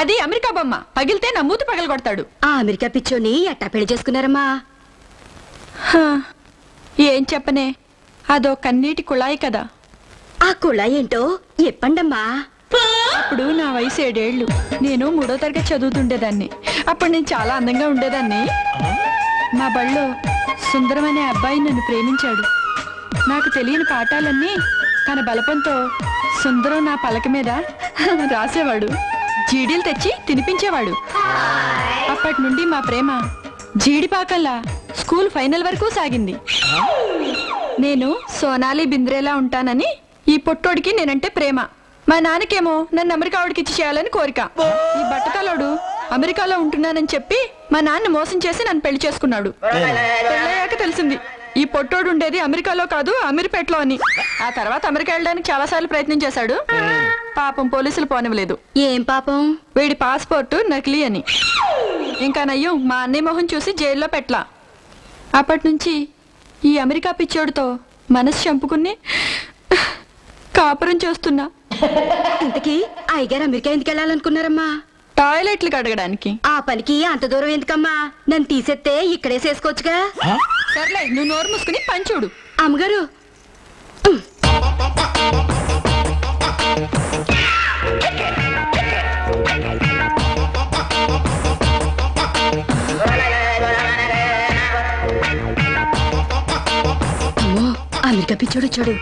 అది అమెరికా బొమ్మ, పగిలితే నా మూతి పగలు కొడతాడు. ఆ అమెరికా పిచ్చోని ఎట్టా పెళ్లి చేసుకున్నారమ్మా? ఏం చెప్పనే, అదో కన్నీటి కుళాయి కదా. ఆ కుళాయి ఏంటో చెప్పండమ్మా. అప్పుడు నా వయసు 7 ఏళ్ళు. నేను 3వ తరగతి చదువుతుండేదాన్ని. అప్పుడు నేను చాలా అందంగా ఉండేదాన్ని. మా బళ్ళో సుందరం అనే అబ్బాయి నన్ను ప్రేమించాడు. నాకు తెలియని పాఠాలన్నీ తన బలపంతో సుందరం నా పలక మీద రాసేవాడు. జీడీలు తెచ్చి తినిపించేవాడు. అప్పటి నుండి మా ప్రేమ జీడిపాకల్లా స్కూల్ ఫైనల్ వరకు సాగింది. నేను సోనాలి బింద్రేలా ఉంటానని ఈ పొట్టోడికి నేనంటే ప్రేమ. మా నాన్నకేమో నన్ను అమెరికా వాడికి ఇచ్చి చేయాలని కోరిక. ఈ బట్టతలోడు అమెరికాలో ఉంటున్నానని చెప్పి మా నాన్న మోసం చేసి నన్ను పెళ్లి చేసుకున్నాడు. పెళ్ళయ్యాక తెలిసింది ఈ పొట్టోడు ఉండేది అమెరికాలో కాదు అమీర్పేటలో అని. ఆ తర్వాత అమెరికా వెళ్ళడానికి చాలా సార్లు ప్రయత్నం చేశాడు. పాపం పోలీసులు పోనివ్వలేదు. ఏం పాపం? వీడి పాస్పోర్ట్ నకిలీ అని. ఇంకా నయ్యం మా అన్నయ్య మొహం చూసి జైల్లో పెట్టలా. అప్పటి నుంచి ఈ అమెరికా పిచ్చోడితో మనసు చంపుకుని కాపురం చేస్తున్నా. ఇంతకీ అయ్యగారు అమెరికా ఎందుకు వెళ్ళాలనుకున్నారమ్మా? టాయిలెట్లు కడగడానికి. ఆ పనికి అంత దూరం ఎందుకమ్మా? నన్ను తీసేస్తే ఇక్కడే చేసుకోవచ్చుగా. సర్లే, నువ్వు నోరు మూసుకుని పని చూడు. అమ్మగారు అమెరికా పిచ్చోడు వచ్చాడు.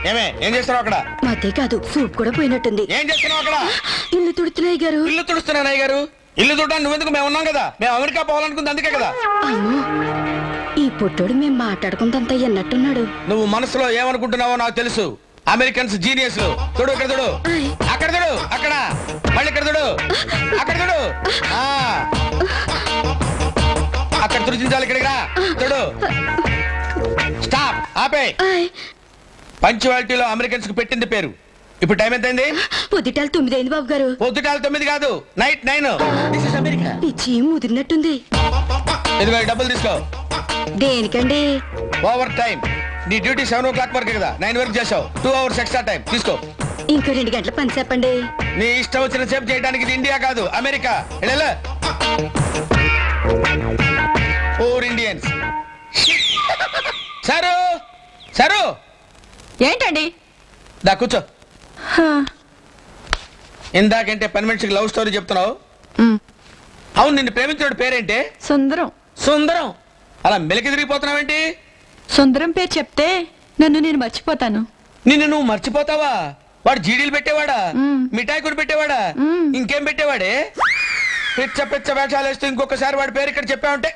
ఏం చేస్తున్నావు అక్కడ? మతే కాదు, సూప్ కూడా పోయినట్టుంది. ఏం చేస్తున్నావు అక్కడ? ఇల్లు తుడుతున్నాయి గారు. ఇల్లు తుడుస్తున్నాయి గారు? ఇల్లు తుడడానికి నువ్వెందుకు? మేము ఉన్నాం కదా, మేము అమెరికా పోవాలనుకుంది అందుకే కదా. అమ్మో, ఈ పొట్టోడు మేము మాట్లాడుకుందంతా ఎన్నట్టున్నాడు. నువ్వు మనసులో ఏమనుకుంటున్నావో నాకు తెలుసు. Americans genius. తుడు, ఇక్కడ తుడు, అక్కడ తుడు, అక్కడ మళ్ళీ ఇక్కడ తుడు, అక్కడ తుడు, అక్కడ తుడిచించాలి, ఇక్కడికి రా, తుడు. స్టాప్, ఆపే. పంక్చువాలిటీలో అమెరికన్స్ కు పెట్టింది పేరు. ఇప్పుడు టైం ఎంత అయింది? పొద్దుటాలు 9 అయింది బాబు గారు. పొద్దుటాలు 9 కాదు, నైట్ 9. అమెరికా పిచ్చి ముదిరినట్టుంది. ఇదిగో డబ్బులు తీసుకో. దేనికండి? Over time. నీ డ్యూటీ 7 o'clock వరకు కదా, 9 వరకు చేసావు. 2 hours ఎక్స్ట్రా టైం తీసుకో. ఇంకో 2 గంటల పని చెప్పండి. నీ ఇష్టం వచ్చిన సేపు చేయడానికి ఇది ఇండియా కాదు, అమెరికా. Or Indians. సరు సరు, ఏంటండి? దా కూర్చో. ఇందాకంటే పని మనిషికి లవ్ స్టోరీ చెప్తున్నావు. అవును, నిన్ను ప్రేమించిన పేరేంటే? సుందరం. సుందరం? అలా మెలికి తిరిగిపోతున్నావేంటి? సుందరం పేరు చెప్తే నన్ను నేను మర్చిపోతాను. నిన్ను నువ్వు మర్చిపోతావా? వాడు జీడీలు పెట్టేవాడా? మిఠాయి కూడా పెట్టేవాడా? ఇంకేం పెట్టేవాడే? పిచ్చ పిచ్చ వేషాలు వేస్తూ ఇంకొకసారి వాడి పేరు ఇక్కడ చెప్పావంటే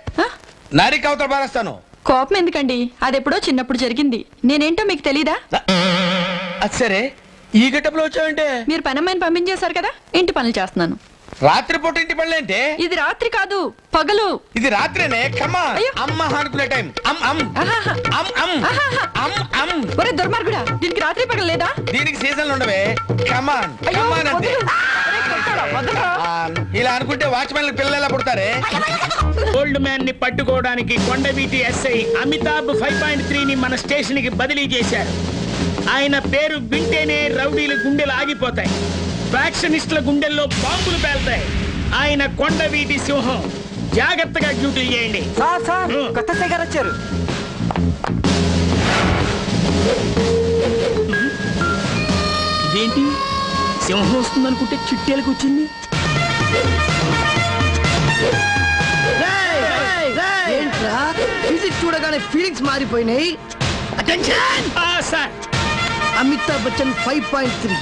నారికి అవతల పారేస్తాను. కోపం ఎందుకండి? అదెప్పుడో చిన్నప్పుడు జరిగింది. నేనేంటో మీకు తెలీదా? అది సరే, ఈ గెటప్లో వచ్చావంటే? మీరు పనమ్మాయిని పంపించేశారు కదా, ఇంటి పనులు చేస్తున్నాను. రాత్రిపూట ఇంటి పనులేంటే? ఇది రాత్రి కాదు, పగలు. ఇది రాత్రేనే. కమ్మా, అమ్మ అనుకునే టైం. ఒరే దుర్మార్గుడా, దీనికి రాత్రి పగలు లేదా? దీనికి సీజన్లు ఉండవే. కమాన్ అంతే. ఇలా అనుకుంటే వాచ్మెన్ పిల్లలు ఎలా పుడతారే? ఓల్డ్ మ్యాన్ ని పట్టుకోవడానికి కొండవీటి ఎస్ఐ అమితాబ్ 5.3 ని మన స్టేషన్ కి బదిలీ చేశారు. ఆయన పేరు వింటేనే రౌడీల గుండెలు ఆగిపోతాయి, ఫ్యాక్షనిస్టుల గుండెల్లో బాంబులు పేల్తాయి. ఆయన కొండవీటి సింహం. జాగ్రత్తగా డ్యూటీ చేయండి. కొత్త సైగారు వచ్చారు. ఇదేంటి, సింహం వస్తుందనుకుంటే చిట్టేలకు వచ్చింది. ఫిజిక్స్ చూడగానే ఫీలింగ్స్ మారిపోయినాయి. Attention sir. Amitabh Bachchan 5.3.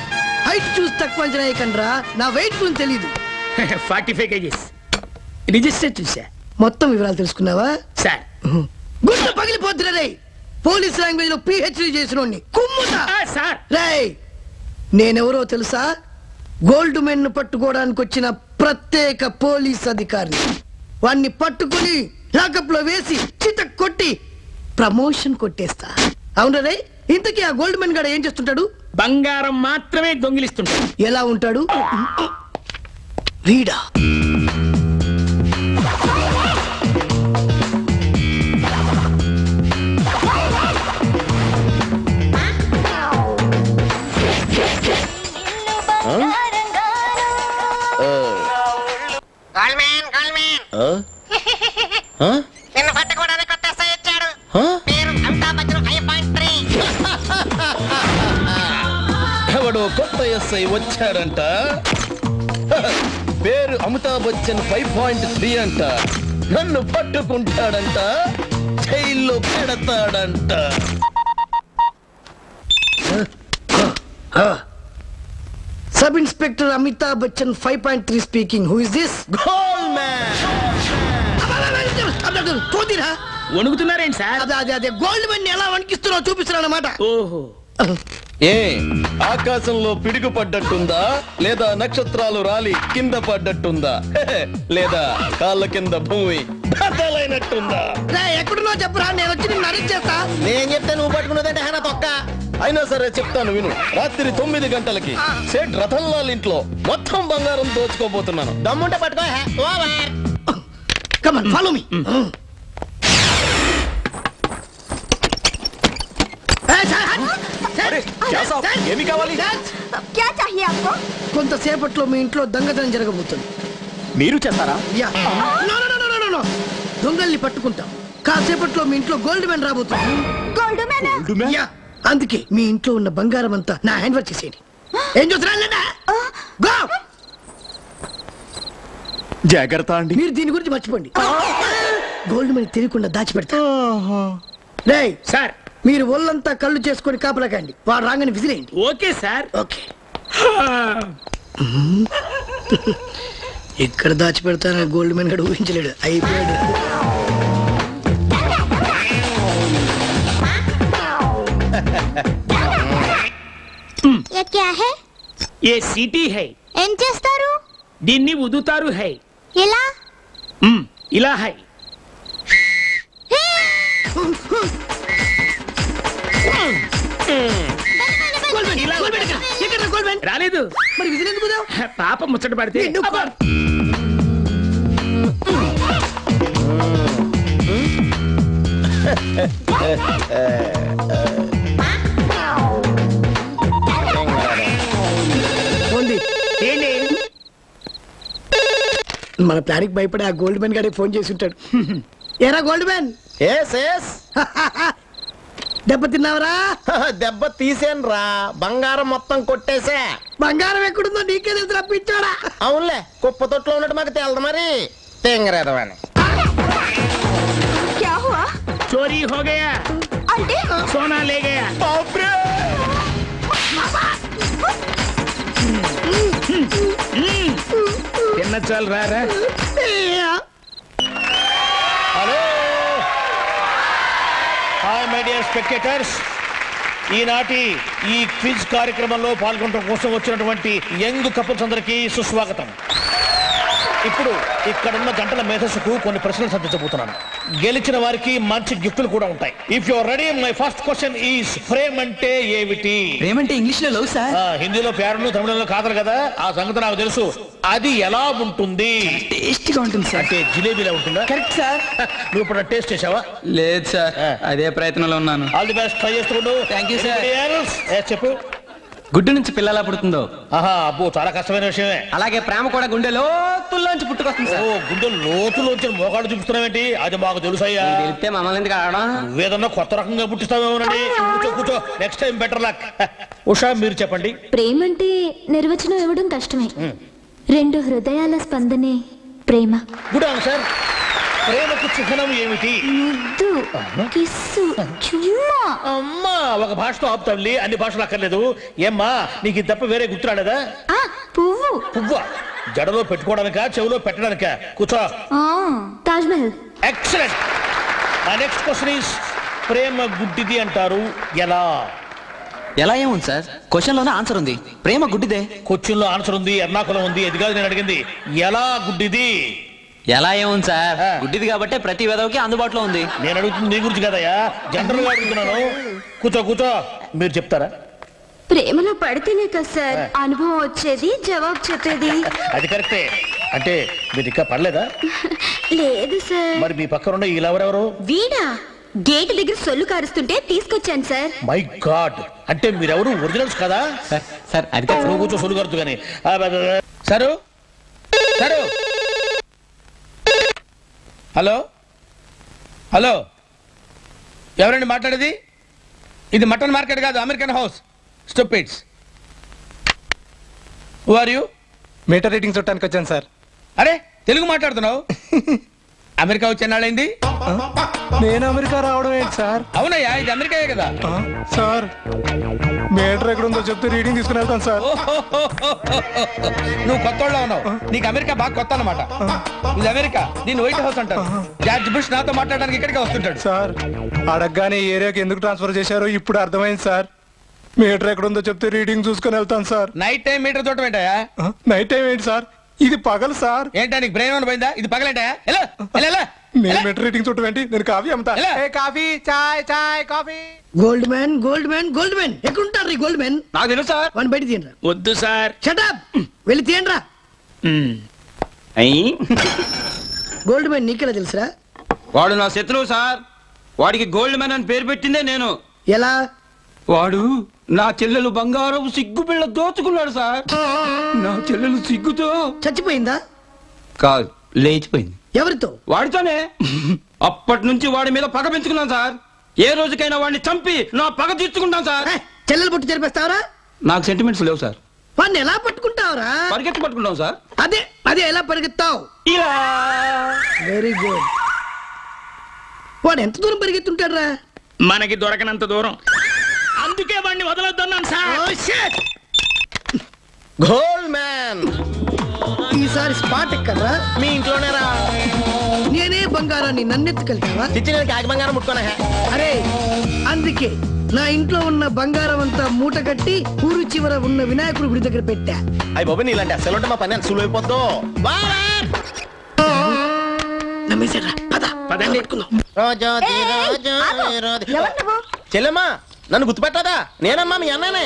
Height చూసి తక్కువ అంచనా వేయకండ్రా, నా వెయిట్ గురించి తెలీదు. 45 kgs. రిజిస్టర్ చూసా. మొత్తం వివరాలు తెలుసుకున్నావా? సార్, గుండె పగిలిపోతున్నా రే. పోలీస్ లాంగ్వేజ్ లో PhD చేసిన సార్. రేయ్, నేనెవరో తెలుసా? గోల్డ్ మెన్ ను పట్టుకోవడానికి వచ్చిన ప్రత్యేక పోలీస్ అధికారిని. వాణ్ణి పట్టుకుని లాకప్ లో వేసి చిత కొట్టి ప్రమోషన్ కొట్టేస్తా. అవునా రే? ఇంతకీ ఆ గోల్డ్ మెన్ గాడు ఏం చేస్తుంటాడు? బంగారం మాత్రమే దొంగిలిస్తుంటాడు. ఎలా ఉంటాడు? వీడా నిన్ను పట్టుకోవడానికి కొత్త ఎస్ఐ వచ్చాడు. పేరు అమితాబ్ బచ్చన్ 5.3. ఎవడో కొత్త ఎస్ఐ వచ్చాడంట. పేరు అమితాబ్ బచ్చన్ 5.3 అంట. నన్ను పట్టుకుంటాడంట, జైల్లో పెడతాడంట. Sub inspector Amitabh Bachchan 5.3 speaking. Who is this? Gold man. పోతీరా? వణుకుతున్నారేంటి సార్? అదే గోల్డ్ మెన్ ఎలా వణికిస్తున్నావు చూపిస్తున్నాను అన్నమాట. ఓహో, ఏ ఆకాశంలో పిడుగు పడ్డట్టుందా, లేదా నక్షత్రాలు రాలి కింద పడ్డట్టుందా, లేదా కాళ్ళ కింద భూమి బద్దలైనట్టుందా? ఎక్కడున్నా చెప్పరా, నేను వచ్చి నిన్ను అరెస్ట్ చేస్తా. నేను చెప్తే నువ్వు పట్టుకున్నదంటే హేనా తొక్క. అయినా సరే చెప్తాను విను. రాత్రి 9 గంటలకి సేట్ రతన్లాల్ ఇంట్లో మొత్తం బంగారం దోచుకోబోతున్నాను. దమ్ముంటే పట్టుకో. Come on, follow me. ఏమి కావాలి? కొంతసేపట్లో మీ ఇంట్లో దొంగతనం జరగబోతుంది. మీరు చేస్తారా? దొంగల్ని పట్టుకుంటాం. కాసేపట్లో మీ ఇంట్లో గోల్డ్ మ్యాన్ రాబోతుంది. అందుకే మీ ఇంట్లో ఉన్న బంగారం అంతా నా హ్యాండ్ ఓవర్ చేసేయండి. ఏం చూస్తున్నా? జాగ్రత్త అండి. మీరు దీని గురించి మర్చిపోండి. గోల్డ్ మ్యాన్ తెలియకుండా దాచిపెడతా. రేయ్ సార్ మీరు ఒళ్ళంతా కళ్ళు చేసుకొని కాపలాకండి. వాడు రాగానే విసిరేయండి. Okay sir. ఓకే. ఎక్కడ దాచిపెడతానో గోల్డ్ మ్యాన్ గడు ఊహించలేడు. అయిపోయాడు. ये क्या है? ఏ సిటీ హై, ఏం చేస్తారు? దీన్ని ఉదుతారు హై. ఎలా? ఇలా హై. రాలేదు మరి విసిరేందుకు కుదావు? పాప ముచ్చట పడితే. ఏంటి మన ప్లానికి భయపడి ఆ గోల్డ్ మ్యాన్ గారికి ఫోన్ చేసి ఉంటాడు. ఏరా గోల్డ్ మ్యాన్, దెబ్బ తిన్నావరా? దెబ్బ తీసేను రా, బంగారం మొత్తం కొట్టేసా. బంగారం ఎక్కడుందో నీకే తెలుసు రప్పించాడా? అవునులే, కుప్ప తొట్లో ఉన్నట్టు మాకు తెలదు మరి. తెంగరేదవాని చోరీ హో గయా, సోనా లే గయా. తిన్న చాలు రారా. Hello, hi my dear spectators. ఈనాటి ఈ క్విజ్ కార్యక్రమంలో పాల్గొనడం కోసం వచ్చినటువంటి యంగ్ కపుల్స్ అందరికీ సుస్వాగతం. ఇప్పుడు ఇక్కడున్న గంటల మేధస్సుకు కొన్ని ప్రశ్నలు సంధించబోతున్నాను. గెలిచిన వారికి మంచి గిఫ్టులు కూడా ఉంటాయి. If you are ready, my first question is ప్రేమ్ అంటే ఏమిటి? ప్రేమ్ అంటే ఇంగ్లీష్ లో లవ్ సార్. హిందీలో ప్యారును, తమిళంలో కాదరు కదా, ఆ సంగతి నాకు తెలుసు. అది ఎలా ఉంటుంది? టేస్టీగా ఉంటుంది సార్. అంటే జిలేబీలా ఉంటుందా? Correct sir. నువ్వు ఇప్పుడు టేస్ట్ చేసావా? లేదు సార్, అదే ప్రయత్నంలో ఉన్నాను. ఆల్ ది బెస్ట్, ట్రై చేస్తుండు. Thank you sir. చెప్పు. గుడ్డు నుంచి పిల్లలా పుడుతుందో? ఆహా, అబ్బో, చాలా కష్టమైన విషయమే. అలాగే ప్రేమ కూడా గుండె లోతుల్లోంచి పుట్టుకొస్తుంది సార్. ఓ, గుండె లోతులోంచి మోకాడు చూపిస్తున్నావేంటి? అది మాకు తెలుసయ్యా. తెలిస్తే మమ్మల్ని ఎందుకు ఆడడం? నువ్వేదన్నా కొత్త రకంగా పుట్టిస్తావేమోనండి. కూర్చో కూర్చో, next time better luck. Usha, మీరు చెప్పండి. ప్రేమ అంటే నిర్వచనం ఇవ్వడం కష్టమే. రెండు హృదయాల స్పందనే ప్రేమ. Good answer. ప్రేమకు చిహ్నం ఏమిటి? ముద్దు, కిస్సు, చుమ్మా. అమ్మా, ఒక భాషతో ఆపుతాంలే, అన్ని భాషలు అక్కర్లేదు. ఏమ్మా, నీకు ఇది తప్ప వేరే గుర్తురాలేదా? పువ్వు. పువ్వా? జడలో పెట్టుకోవడానికా, చెవులో పెట్టడానికా? కూర్చో. Taj Mahal. Excellent. My next question is, ప్రేమ గుడ్డిది అంటారు, ఎలా? ఎలా ఏముంది సార్? క్వశ్చన్ లోనే ఆన్సర్ ఉంది. ప్రేమ గుడ్డిదే. క్వశ్చన్ లో ఆన్సర్ ఉంది, ఎర్నాకులం ఉంది. అది కాదు నేను అడిగింది. ఎలా గుడ్డిది? ఎలా ఏముంది సార్? గుడ్డిది కాబట్టి ప్రతి విధవకి అందుబాటులో ఉంది. నేను అడుగుతుంది నీ గురించి కదయ్యా, జనరల్ గా అడుగుతున్నాను. కూర్చో కూర్చో, మీరు చెప్తారా? ప్రేమలో పడితేనే కదా సార్ అనుభవం వచ్చేది, జవాబు చెప్పేది. అది కరెక్టే. అంటే మీరు ఇంకా పడలేదా? లేదు సార్. మరి మీ పక్కన ఉన్న ఈ లవర్ ఎవరు? వీడా గేట్ దగ్గర సొల్లు కారుస్తుంటే తీసుకొచ్చాను సార్. మై గాడ్, అంటే మీరెవరు ఒరిజినల్స్ కదా? సార్ అది కూర్చో, సొల్లు కారుతూ కానీ. సరు సరు, హలో హలో, ఎవరండి మాట్లాడేది? ఇది మటన్ మార్కెట్ కాదు, American house. Stupids. Who are you? Meter reading చూడటానికి వచ్చాను సార్. అరే తెలుగు మాట్లాడుతున్నావు? అమెరికా వచ్చే నాడైంది? నేను అమెరికా రావడం ఏంటి సార్? అవునయ్యా, ఇది అమెరికాయే కదా సార్. మీటర్ ఎక్కడ ఉందో చెప్తే రీడింగ్ తీసుకుని వెళ్తాను సార్. నువ్వు కొత్త వాళ్ళ ఉన్నావు, నీకు అమెరికా బాగా కొత్త అన్నమాట. ఇది అమెరికా, దీన్ని వైట్ హౌస్ అంటారు. జార్జ్ బుష్ నాతో మాట్లాడడానికి ఇక్కడికి వస్తుంటాడు. సార్ అడగగానే ఈ ఏరియాకి ఎందుకు ట్రాన్స్ఫర్ చేశారో ఇప్పుడు అర్థమైంది సార్. మీటర్ ఎక్కడ ఉందో చెప్తే రీడింగ్ చూసుకుని వెళ్తాను సార్. నైట్ టైం మీటర్ చూడటం ఏంటయా? నైట్ టైం ఏంటి సార్? ఇది పగలు సార్. ఏంటా నీకు బ్రెయిన్ ఏమైనా పోయిందా? ఇది పగలేంటయా? నేను మీటర్ రీడింగ్ చూడటం ఏంటి? నేను కాఫీ అమ్ముతా. కాఫీ, చాయ్ చాయ్ coffee. Gold man gold man gold man ఎక్కడుంటారు ఈ గోల్డ్ మ్యాన్? నాకు తెలుసు సార్. వాడిని బయట తీయండి. వద్దు సార్. షటప్, వెళ్ళి తీయండి రా. గోల్డ్ మ్యాన్ నీకెలా తెలుసురా? వాడు నా శత్రువు సార్. వాడికి గోల్డ్ మ్యాన్ అని పేరు పెట్టిందే నేను. ఎలా? వాడు నా చెల్లెలు బంగారం సిగ్గు పిల్ల దోచుకున్నాడు సార్. నా చెల్లెలు సిగ్గుతో చచ్చిపోయిందా? కాదు, లేచిపోయింది. ఎవరితో? వాడితోనే. అప్పటి నుంచి వాడి మీద పగ పెంచుకున్నాను సార్. ఏ రోజుకైనా వాడిని చంపి నా పగ తీర్చుకుంటాను సార్. చెల్లెలు పుట్టి జరిపేస్తావరా? నాకు సెంటిమెంట్స్ లేవు సార్. వాడిని ఎలా పట్టుకుంటావురా? పరిగెత్తి పట్టుకుంటాం సార్. అదే అదే ఎలా పరిగెత్తావు? ఇలా. Very good. వాడు ఎంత దూరం పరిగెత్తుంటాడు రా? మనకి దొరకనంత దూరం. అందుకే వాడిని వదలొద్దన్నాను సార్. గోల్డ్ మ్యాన్, ఈసారి స్పాట్ ఎక్కడ్రా? మీ ఇంట్లోనే రా. నేనే బంగారాన్ని నన్నెత్తుకెళ్తావా? చిచ్చి నేను కాకి బంగారం ముట్టుకోనా? అరే అందుకే నా ఇంట్లో ఉన్న బంగారం అంతా మూట కట్టి ఊరు చివర ఉన్న వినాయకుడి గుడి దగ్గర పెట్టా. అయ్యి బాబు, నీలాంటి అసలు ఉంటే మా పని అంత సులువు అయిపోద్దు. నమ్మేశారా? పదండి. చెల్లెమ్మా, నన్ను గుర్తుపెట్టదా? నేనమ్మా మీ అన్ననే.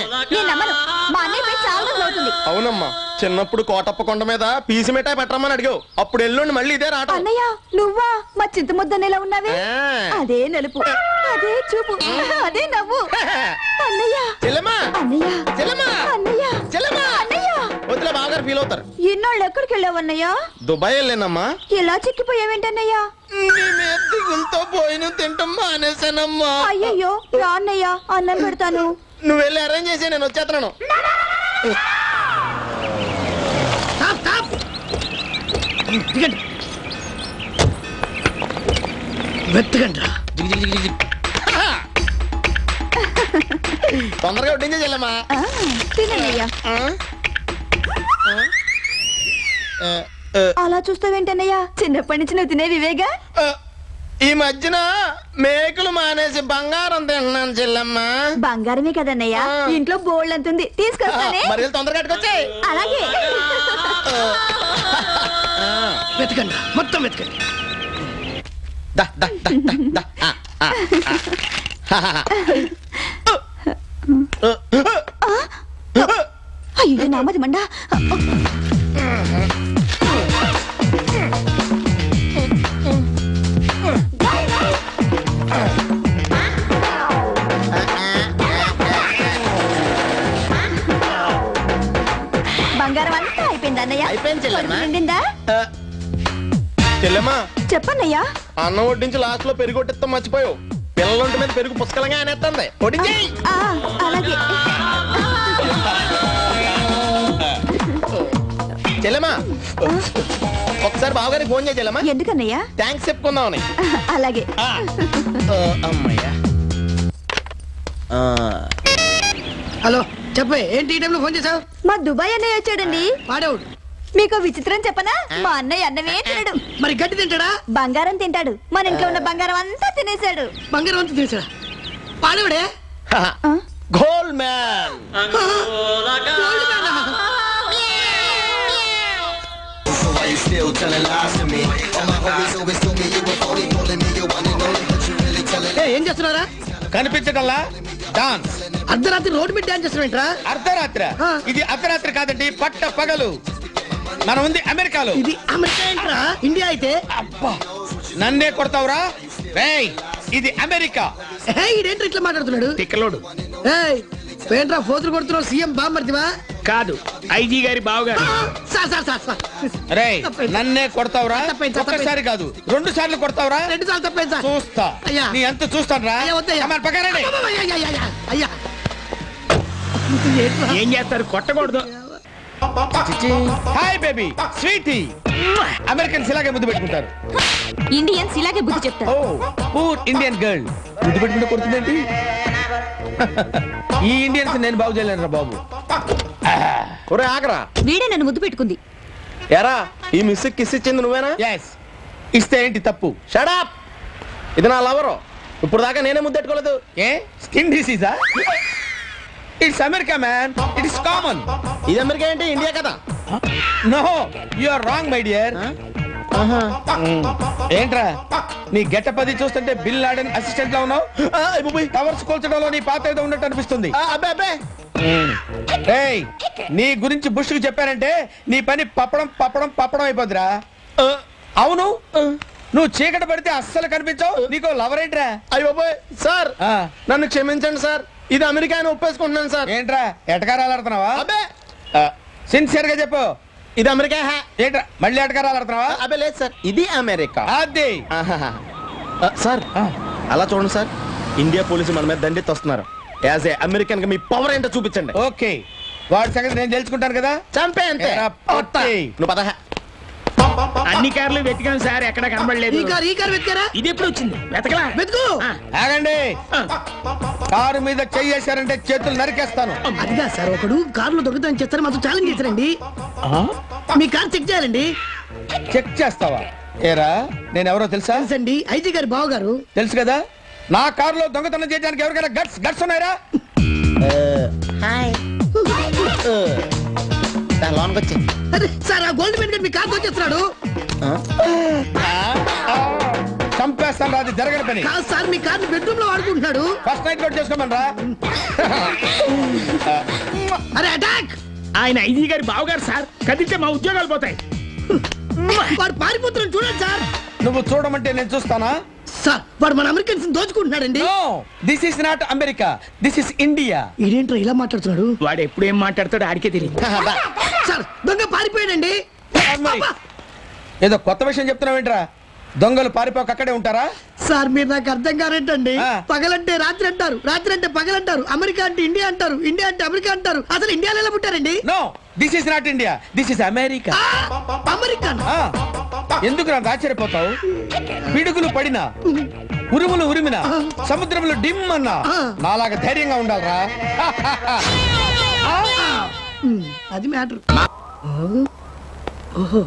అవునమ్మా, చిన్నప్పుడు కోటప్ప కొండ మీద పీసి మిఠాయి పెట్టరమ్మని అడిగావు. అప్పుడు ఎల్లుండి మళ్ళీ ఇదే రాట. అన్నయ్య నువ్వా? మా చింత ముద్దనేలా ఉన్నావే? అదే నలుపు, అదే చూపు, అదే నవ్వు. అన్నయ్య చెల్లెమ్మా, అన్నయ్య చెల్లెమ్మా, అన్నయ్య చెల్లెమ్మా. అన్నయ్య వదిలే, బావగారు ఫీల్ అవుతారు. ఇన్నాళ్ళు ఎక్కడికి వెళ్ళావన్నయ్య? దుబాయ్ వెళ్ళానమ్మా. ఎలా చిక్కిపోయావేంటన్నయ్య? దిగులతో పోయిన తింటాం మానేసానమ్మా. అయ్యయ్యో రా అన్నయ్య, అన్నం పెడతాను. నువ్వు వెళ్ళి అరేంజ్ చేసి నేను వచ్చేస్తున్నాను. తొందరగా వడ్డించే చెల్లెమ్మా. తినయ్యా. అలా చూస్తావేంటన్నయ్య? చిన్నప్పటి నుంచి నువ్వు తినేది ఇవేగా. ఈ మధ్యన మేకలు మానేసి బంగారం తింటున్నాను చెల్లెమ్మా. బంగారమే కదన్నయ్య, ఇంట్లో బోల్డ్ అంతుంది. తీసుకొస్తానే. మరి తొందరగా కట్టుకొచ్చాయి. అలాగే. వెతకండి, మొత్తం వెతకండి. అయ్యో నామది మండా. బంగారం అంతా అయిపోయింది అన్నయ్య. అయిపోయింది చెల్లెమ్మా. నిండిందా? చెల్లెమ్మా చెప్పన్నయ్యా. అన్నం వడ్డించి లాస్ట్ లో పెరుగు కొట్టిస్తాం మర్చిపోయావు. పిల్లల మీద పెరుగు పుష్కలంగా అనేస్తుంది. వడ్డించి. అలాగే. చెల్లెమ్మా, ఒకసారి బావగారికి ఫోన్ చేయ చెల్లెమ్మా. ఎందుకన్నయ్యా? థ్యాంక్స్ చెప్పుకుందామని. అలాగే. అమ్మయ్యా. హలో చెప్పే, ఏంటి ఈ టైంలో ఫోన్ చేసావు? మా దుబాయ్ అన్నయ్య వచ్చాడండి. వాడేవాడు? మీకు విచిత్రం చెప్పనా? మా అన్నయ్య అన్నమే తినడు. మరి గడ్డి తింటాడా? బంగారం తింటాడు. మన ఇంట్లో ఉన్న బంగారం అంతా తినేశాడు. బంగారం అంతా తినేశాడా? వాడేవాడే? Gold man. ఏం చేస్తున్నారా? కనిపించటల్లా డాన్స్. అర్ధరాత్రి రోడ్డు మీద డాన్స్ చేస్తున్నాంట్రా? అర్ధరాత్రి? ఇది అర్ధరాత్రి కాదండి, పట్ట పగలు. మనం ఉంది అమెరికాలో. ఇది అమెరికా ఏంట్రా? ఇండియా అయితే. అబ్బా, నన్నే కొడతావురా? ఇది అమెరికా. ఇదేంటి ఇట్లా మాట్లాడుతున్నాడు? తిక్కలోడు. ఏంట్రా ఫోతులు కొడుతున్నావు? సీఎం బామ్మర్దివా? కాదు, ఐజీ గారి బావగారు. సార్ సార్ సార్ సార్ రేయ్, నన్నే కొడతావురా? ఒక్కసారి కాదు 2 సార్లు కొడతావురా? 2 సార్లు తప్పేంది సార్. చూస్తా అయ్యా. నీ ఎంత చూస్తాను రా. అయ్యా వద్దయ్యా. పక్కనండి. అయ్యా ఏం చేస్తారు? కొట్టకూడదు. Hi baby, Sweety. అమెరికన్స్ ఇలాగే ముద్దు పెట్టుకుంటారు. ఇండియన్స్ ఇలాగే బుద్ధి చెప్తారు. ఓ పూర్ ఇండియన్ గర్ల్ ముద్దు పెట్టుకుంటే కొడుతుందేంటి? ఈ ఇండియన్స్ నేను బాగు చేయలేను రా బాబు. ఒరే ఆగరా. వీడే నన్ను ముద్దు పెట్టుకుంది. ఎరా ఈ మిస్ కిస్ ఇచ్చింది నువ్వేనా? ఎస్. ఇస్తే ఏంటి తప్పు? షడప్. ఇది నా లవరు. ఇప్పుడు దాకా నేనే ముద్దెట్టుకోలేదు. ఏ స్కిన్ డిసీజా? It's America man, it is common. ఇది అమెరికా ఏంటి? ఇండియా కదా. No, you are wrong my dear. ఏంట్రా నీ గెటప్ అది చూస్తుంటే బిల్ లాడెన్ అసిస్టెంట్ లా ఉన్నావు. టవర్స్ కోల్చడంలో నీ పాత ఏదో ఉన్నట్టు అనిపిస్తుంది. ఏయ్, నీ గురించి బుష్ కు చెప్పారంటే నీ పని పప్పడం పప్పడం పప్పడం అయిపోద్దిరా. అవును, నువ్వు చీకటి పడితే అస్సలు కనిపించావు. నీకు లవర్ ఏంట్రా? అయ్యో సార్, నన్ను క్షమించండి సార్. ఇది అమెరికా అని ఒప్పేసుకుంటున్నాను సార్. ఏంట్రా ఎటకారాలు ఆడుతున్నావా? సిన్సియర్ గా చెప్పు. ఇది అమెరికా. ఏంట్రా మళ్ళీ ఎటకారాలు ఆడుతున్నావా? అబ్బే లేదు సార్, ఇది అమెరికా. అది సార్ అలా చూడండి సార్, ఇండియా పోలీసులు మన మీద దండెత్తి వస్తున్నారు. యాజ్ ఏ అమెరికన్ గా మీ పవర్ ఏంటో చూపించండి. ఓకే, వాడి సంగతి నేను తెలుసుకుంటాను కదా. చంపే అంతే. నువ్వు పద. అన్ని కార్లు వెతికాం సార్, ఎక్కడ కనబడలేదు. ఈ కారు వెతికారా? ఇది ఎప్పుడు వచ్చింది? వెతకలా. వెతుకు. ఆగండి, కారు మీద చేయేశారంటే చేతులు నరికేస్తాను. అదిగా సార్, ఒకడు కారులో దొరుకుతాయని చేస్తారు, మాకు ఛాలెంజ్ చేశారండి. మీ కార్ చెక్ చేయాలండి. చెక్ చేస్తావా? ఏరా నేను ఎవరో తెలుసా? తెలుసండి, ఐజీ గారి బావ గారు. తెలుసు కదా. నా కారులో దొంగతనం చేయడానికి ఎవరికైనా గట్స్ ఉన్నాయరా? అరే సార్, ఆ గోల్డ్ మెన్ మీ కార్ వచ్చేస్తున్నాడు. చంపేస్తాను రా, అది జరగని పని. కాదు సార్, మీ కార్ బెడ్రూమ్ లో వాడుకుంటున్నాడు. ఫస్ట్ నైట్ నోట్ చేసుకోమని రా. అరే అటాక్. ఆయన ఐజీ గారి బావగారు సార్, కదిలితే మా ఉద్యోగాలు పోతాయి. వాడు పారిపోతున్నాడు చూడండి సార్. నువ్వు చూడమంటే నేను చూస్తానా? సార్, వాడు మన అమెరికన్స్ దోచుకుంటున్నాడండి. This is not America, this is India. ఇదేంట్రా ఇలా మాట్లాడుతున్నాడు? వాడు ఎప్పుడు ఏం మాట్లాడతాడో ఆడికే తెలియదు. సార్, దొంగ పారిపోయాడండి. ఏదో కొత్త విషయం చెప్తున్నావేంట్రా? దొంగలు పారిపోక అక్కడే ఉంటారా? సార్, మీరు నాకు అర్థం కారేంటండి. పగలంటే రాత్రి అంటారు, రాత్రి అంటే పగలంటారు, అమెరికా అంటే ఇండియా అంటారు, ఇండియా అంటే అమెరికా అంటారు. అసలు ఇండియాలో ఎలా పుట్టారండి? No, this is not India, this is America. America? ఎందుకు నాకు ఆశ్చర్యపోతావు? పిడుగులు పడినా, ఉరుములు ఉరిమినా, సముద్రంలో డిమ్ అన్నా నాలాగా ధైర్యంగా ఉండాలరా. అది మ్యాటర్. ఓహో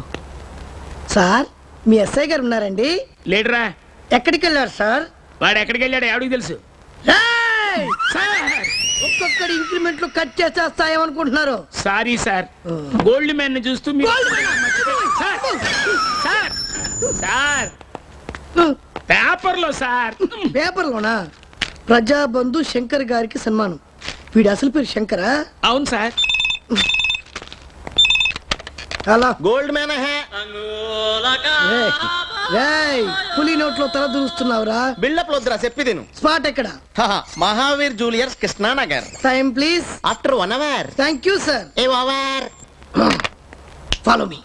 సార్, మీ ఎస్ఐ గారు ఉన్నారండి? లేడరా. ఎక్కడికి వెళ్ళారు సార్? వాడు ఎక్కడికి వెళ్ళాడు ఎవడికి తెలుసు. ఒక్కొక్కడి ఇంక్రిమెంట్ లో కట్ చేసేస్తాయేమనుకుంటున్నారు. సారీ సార్, గోల్డ్ మ్యాన్ చూస్తూ మీరు సార్ పేపర్లో సార్. పేపర్లోనా? ప్రజాబంధు శంకర్ గారికి సన్మానం. వీడి అసలు పేరు శంకరా? అవును సార్. అలా గోల్డ్ మ్యాన్. పులి నోట్లో తల దూరుస్తున్నావురా. బిల్డప్ వద్దురా, చెప్పి తిను. స్పాట్ ఎక్కడ? Mahavir juniors, Krishna Nagar. Time please. After 1 hour. Thank you sir. Follow me.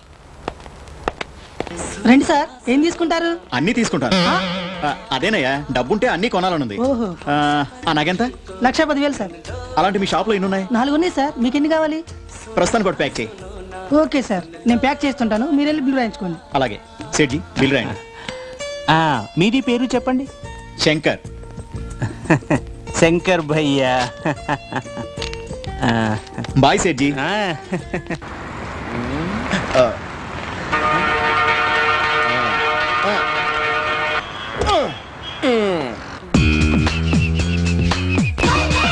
రండి సార్, ఏం తీసుకుంటారు? అన్ని తీసుకుంటారు. అదేనయ్యా, డబ్బుంటే అన్ని కొనాలనుంది. నాకెంత? 1,10,000 సార్. అలాంటి మీ షాప్ లో ఎన్ని ఉన్నాయి? 4 ఉన్నాయి సార్. మీకు ఎన్ని కావాలి? ప్రస్తుతానికి ఒకటి ప్యాక్ చేయి. ఓకే సార్, నేను ప్యాక్ చేస్తుంటాను, మీరు వెళ్ళి బిల్ రాయించుకోండి. అలాగే సెట్జీ, బిల్ రాయండి. మీది పేరు చెప్పండి. శంకర్. శంకర్ భయ్యా. బాయ్ సెట్జీ.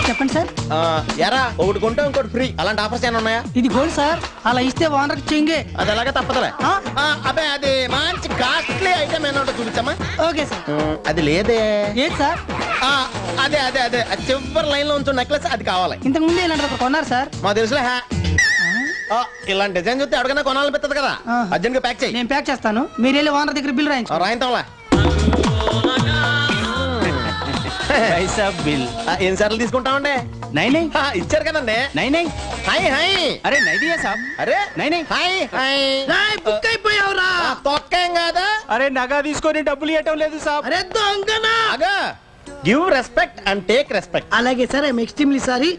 చెప్పండి సార్. ఎరా, ఒకటి కొంటే ఇంకోటి ఫ్రీ, అలాంటి ఆఫర్స్ ఏమైనా ఉన్నాయా? ఇది గోల్డ్ సార్, అలా ఇస్తే ఓనర్ చెంగే. అది అలాగే తప్పదులే. అబ్బే, అది మంచి కాస్ట్లీ ఐటమ్ ఏమో చూపించమ్మా. Okay sir. అది లేదే. ఏది సార్? అదే అదే అదే చివరి లైన్ లో ఉంచు నెక్లెస్, అది కావాలి. ఇంతకు ముందే ఇలాంటి కొన్నారు సార్. మా తెలుసులే. ఇలాంటి డిజైన్ చూస్తే ఎవరికైనా కొనాలనిపిస్తుంది కదా. అర్జెంట్ గా ప్యాక్ చేయి. నేను ప్యాక్ చేస్తాను, మీరు వెళ్ళి ఓనర్ దగ్గర బిల్ రాయించు. రాయింతాంలా. బిల్. ఎన్ని సార్లు తీసుకుంటామండి? नहीं नहीं ఇచ్చారు కదండి. नहीं नहीं హాయ్ హాయ్. अरे नहीं दिया साहब. అరే नहीं नहीं హాయ్ హాయ్. బుక్ అయిపోయావురా. తొక్కేం కాదా? अरे नगा తీసుకొని డబ్బులు ఇవ్వటం లేదు సాబ్. అరే దొంగనా. అగా give respect and take respect. అలాగే sir I'm extremely sorry.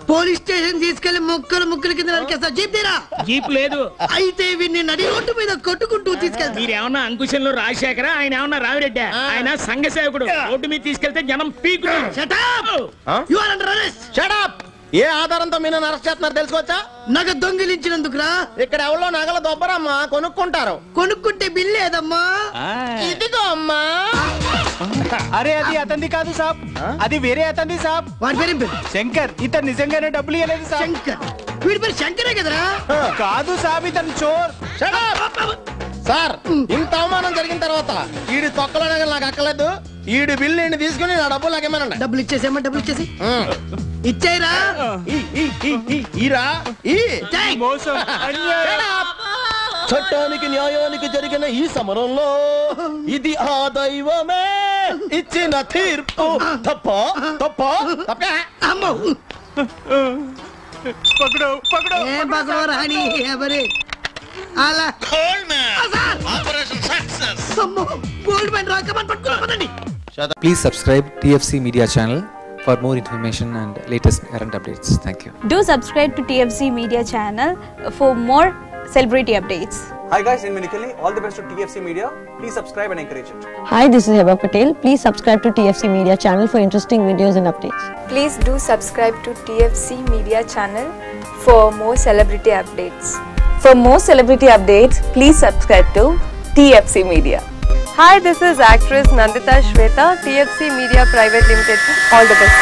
Police station తీసుకెళ్లి ముక్కలు కింద నరికేస్తా. జీప్ తీరా. జీప్ లేదు. అయితే వీడిని నడి రోడ్డు మీద కొట్టుకుంటూ తీసుకెళ్తా. మీరేమన్నా అంకుశంలో రాజశేఖర, ఆయన ఏమన్నా రావిరెడ్డి, ఆయన సంఘ సేవకుడు. రోడ్డు మీద తీసుకెళ్తే జనం పీకు. Shut up! You are under arrest. Shut up! ఏ ఆధారంతో మీరు అరెస్ట్ చేస్తున్నారు తెలుసుకోవచ్చా? నగ దొంగిలించినందుకురా. ఇక్కడ ఎవరో నగల దొబ్బరమ్మా, కొనుక్కుంటారు. కొనుక్కుంటే బిల్ లేదమ్మా. ఇదిగో అమ్మా. అరే అది అతంది కాదు సాబ్, అది వేరే అతంది సాబ్. వాడి పేరు శంకర్. ఇతను నిజంగానే డబ్బులు ఇవ్వలేదు సాబ్. శంకర్? వీడి పేరు శంకరే కదరా? కాదు సాబ్, ఇతను చోర్. సార్ ఇంత అవమానం జరిగిన తర్వాత ఈడి తొక్కల నగలు నాకు అక్కలేదు. ఈడి బిల్లు తీసుకుని నా డబ్బులు లాగేమనండి. డబ్బులు ఇచ్చేసేమా? డబ్బులు ఇచ్చేసి ఇచ్చేయరా. చట్టానికి న్యాయానికి జరిగిన ఈ సమరంలో ఇది ఆ దైవమే ఇచ్చిన తీర్పు. తప్ప తప్ప తప్ప. పకడో పకడో. ఏం పకడో రాని ఎవరే అలా. గోల్డ్ మ్యాన్ రాకమని పట్టుకోమనండి. Please subscribe TFC Media channel for more information and latest current updates. Thank you. Do subscribe to TFC Media channel for more celebrity updates. Hi guys, in Minikali, all the best to TFC Media. Please subscribe and encourage it. Hi, this is Heba Patel. Please subscribe to TFC Media channel for interesting videos and updates. Please do subscribe to TFC Media channel for more celebrity updates. For more celebrity updates, please subscribe to TFC Media. Hi, this is actress Nandita Shweta, TFC Media Private Limited. All the best.